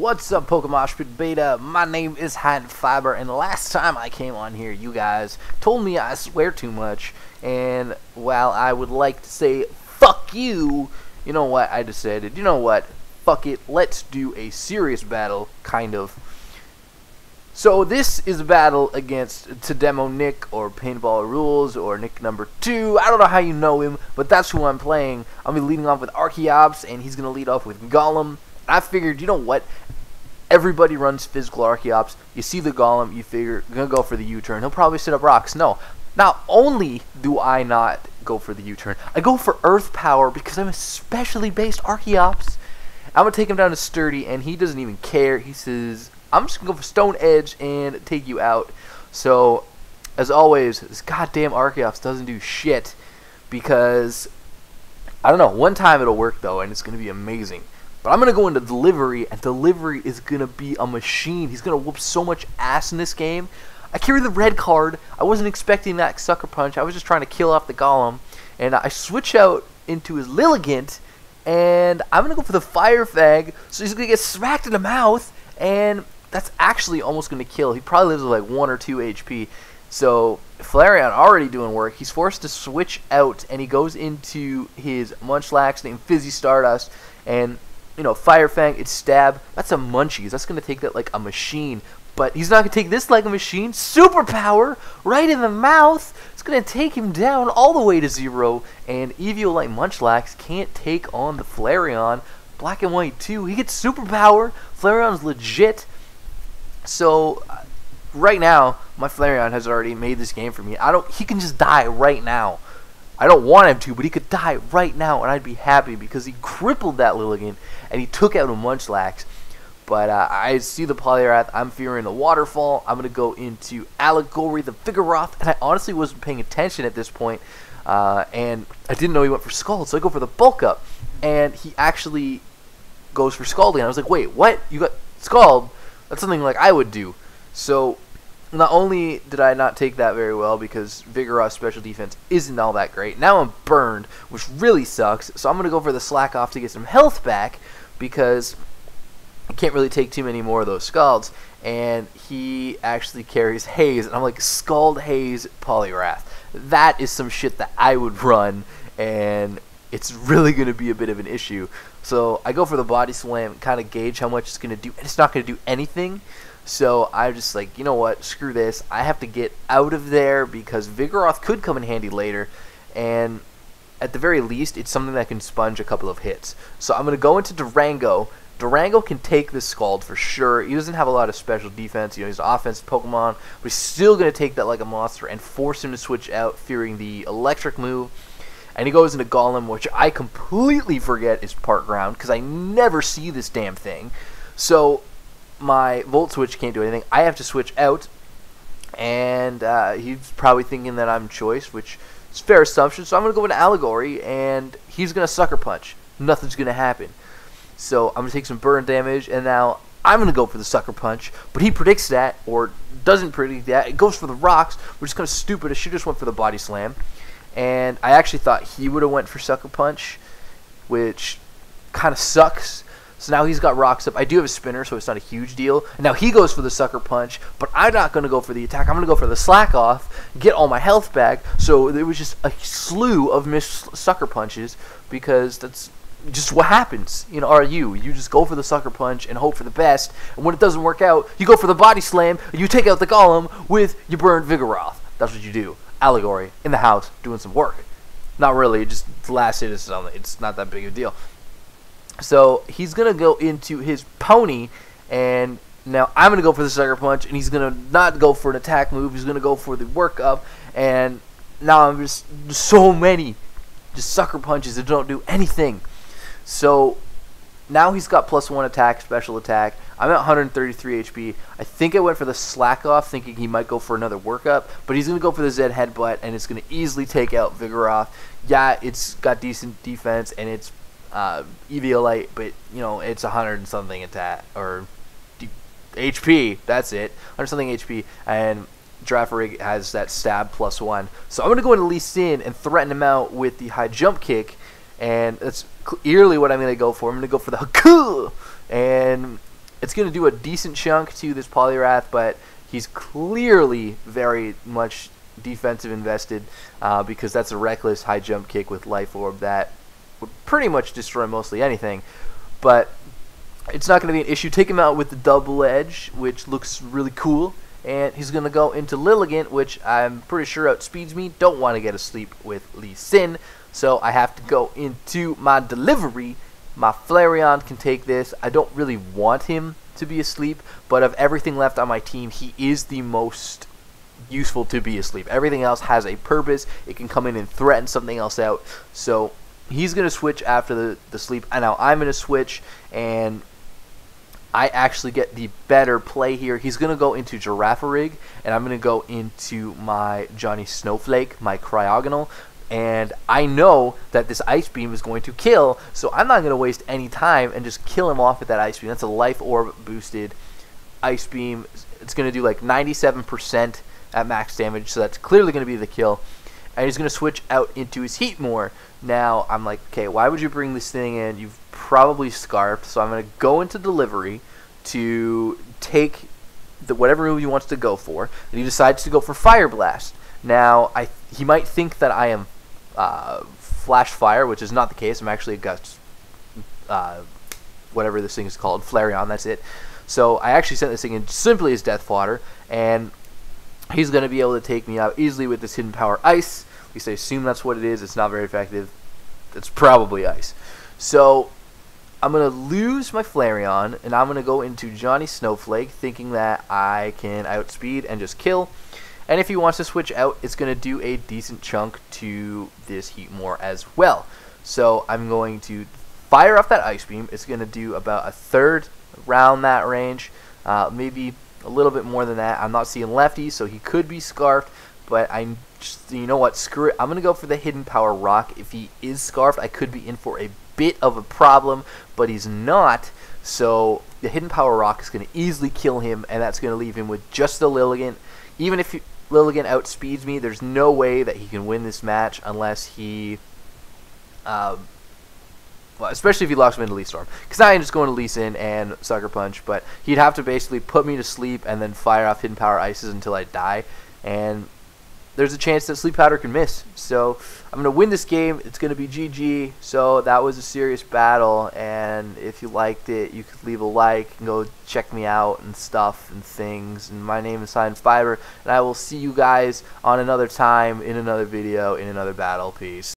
What's up, Pokemoshpitbeta? My name is HighInFiber, and the last time I came on here, you guys told me I swear too much, and while I would like to say, fuck you, you know what, I decided, you know what, fuck it, let's do a serious battle, kind of. So this is a battle against TehDemoNick, or Paintball Rules, or Nick number 2. I don't know how you know him, but that's who I'm playing. I'll be leading off with Archeops, and he's going to lead off with Golem. I figured, you know what, everybody runs physical Archeops. You see the Golem, you figure, you're going to go for the U-turn. He'll probably set up rocks. No, not only do I not go for the U-turn, I go for Earth Power because I'm a specially based Archeops. I'm going to take him down to Sturdy, and he doesn't even care. He says, I'm just going to go for Stone Edge and take you out. So, as always, this goddamn Archeops doesn't do shit because, I don't know, one time it'll work though, and it's going to be amazing. But I'm going to go into Delivery, and Delivery is going to be a machine. He's going to whoop so much ass in this game. I carry the red card. I wasn't expecting that Sucker Punch. I was just trying to kill off the Golem. And I switch out into his Lilligant, and I'm going to go for the Fire Fang. So he's going to get smacked in the mouth, and that's actually almost going to kill. He probably lives with like 1 or 2 HP. So Flareon already doing work. He's forced to switch out, and he goes into his Munchlax named Fizzy Stardust, and you know, Fire Fang, it's Stab. That's a Munchies. That's going to take that like a machine. But he's not going to take this like a machine. Superpower right in the mouth. It's going to take him down all the way to 0. And Eviolite Munchlax can't take on the Flareon. Black and White too. He gets Superpower. Flareon's legit. So right now, my Flareon has already made this game for me. He can just die right now. I don't want him to, but he could die right now, and I'd be happy because he crippled that Lilligant, and he took out a Munchlax. But I see the Poliwrath. I'm fearing the Waterfall. I'm going to go into Allegory, the Vigoroth, and I honestly wasn't paying attention at this point, and I didn't know he went for Scald, so I go for the Bulk Up, and he actually goes for Scalding. I was like, wait, what? You got Scald? That's something like I would do. So not only did I not take that very well because Vigoroth's special defense isn't all that great, now I'm burned, which really sucks, so I'm going to go for the Slack Off to get some health back because I can't really take too many more of those Scalds, and he actually carries Haze, and I'm like, Scald, Haze, Poliwrath. That is some shit that I would run, and it's really going to be a bit of an issue. So I go for the Body Slam, kind of gauge how much it's going to do, and it's not going to do anything. So I'm just like, you know what, screw this. I have to get out of there because Vigoroth could come in handy later. And at the very least, it's something that can sponge a couple of hits. So I'm going to go into Durango. Durango can take this Scald for sure. He doesn't have a lot of special defense. You know, he's an offensive Pokemon. But he's still going to take that like a monster and force him to switch out, fearing the electric move. And he goes into Golem, which I completely forget is part ground because I never see this damn thing. So my Volt Switch can't do anything. I have to switch out, and he's probably thinking that I'm choice, which is a fair assumption. So I'm going to go into Allegory, and he's going to Sucker Punch. Nothing's going to happen. So I'm going to take some burn damage, and now I'm going to go for the Sucker Punch, but he predicts that, or doesn't predict that. It goes for the rocks, which is kind of stupid. I should have just went for the Body Slam. And I actually thought he would have went for Sucker Punch, which kind of sucks. So now he's got rocks up. I do have a spinner, so it's not a huge deal. And now he goes for the Sucker Punch, but I'm not going to go for the attack. I'm going to go for the Slack Off, get all my health back. So there was just a slew of missed Sucker Punches because that's just what happens. You know, you just go for the Sucker Punch and hope for the best. And when it doesn't work out, you go for the Body Slam, and you take out the Golem with your burned Vigoroth. That's what you do. Allegory in the house doing some work. Not really, just the last hit is something. It's not that big of a deal. So he's going to go into his Pony, and now I'm going to go for the Sucker Punch, and he's going to not go for an attack move. He's going to go for the Work Up, and now I'm just so many just Sucker Punches that don't do anything. So now he's got +1 attack, special attack. I'm at 133 HP. I think I went for the Slack Off, thinking he might go for another Work Up, but he's going to go for the Z Headbutt, and it's going to easily take out Vigoroth. Yeah, it's got decent defense, and it's Eviolite, but you know, it's 100 and something attack, or HP, that's it, 100 something HP, and Girafarig has that Stab +1. So I'm going to go into Lee Sin and threaten him out with the High Jump Kick, and that's clearly what I'm going to go for. I'm going to go for the Haku, and it's going to do a decent chunk to this Poliwrath, but he's clearly very much defensive invested because that's a reckless high jump kick with Life Orb that would pretty much destroy mostly anything. But it's not going to be an issue. Take him out with the Double Edge, which looks really cool. And he's going to go into Lilligant, which I'm pretty sure outspeeds me. Don't want to get asleep with Lee Sin, so I have to go into my delivery. My Flareon can take this. I don't really want him to be asleep, but of everything left on my team, he is the most useful to be asleep. Everything else has a purpose. It can come in and threaten something else out. So he's going to switch after the sleep. I know I'm going to switch, and I actually get the better play here. He's going to go into Girafarig, and I'm going to go into my Johnny Snowflake, my Cryogonal. And I know that this Ice Beam is going to kill, so I'm not going to waste any time and just kill him off with that Ice Beam. That's a Life Orb boosted Ice Beam. It's going to do like 97% at max damage, so that's clearly going to be the kill. And he's going to switch out into his Heatmore. Now, I'm like, okay, why would you bring this thing in? You've probably Scarfed, so I'm going to go into Delivery to take whatever move he wants to go for. And he decides to go for Fire Blast. Now, he might think that I am Flash Fire, which is not the case. I'm actually a Gust, whatever this thing is called, Flareon, that's it. So I actually sent this thing in simply as Death Fodder, and he's going to be able to take me out easily with this Hidden Power Ice. At least I assume that's what it is. It's not very effective. It's probably Ice. So I'm going to lose my Flareon, and I'm going to go into Johnny Snowflake, thinking that I can outspeed and just kill. And if he wants to switch out, it's going to do a decent chunk to this Heatmore as well. So I'm going to fire off that Ice Beam. It's going to do about a third around that range, maybe a little bit more than that. I'm not seeing Lefty, so he could be Scarfed, but you know what, screw it. I'm going to go for the Hidden Power Rock. If he is Scarfed, I could be in for a bit of a problem, but he's not. So the Hidden Power Rock is going to easily kill him, and that's going to leave him with just the Lilligant. Even if Lilligant outspeeds me, there's no way that he can win this match unless he, well, especially if he locks me into Leaf Storm. Because now I'm just going to Lee Sin and Sucker Punch, but he'd have to basically put me to sleep and then fire off Hidden Power Ices until I die, and there's a chance that Sleep Powder can miss. So I'm going to win this game. It's going to be GG. So that was a serious battle, and if you liked it, you could leave a like and go check me out and stuff and things. And my name is HighInFiber, and I will see you guys on another time in another video in another battle. Peace.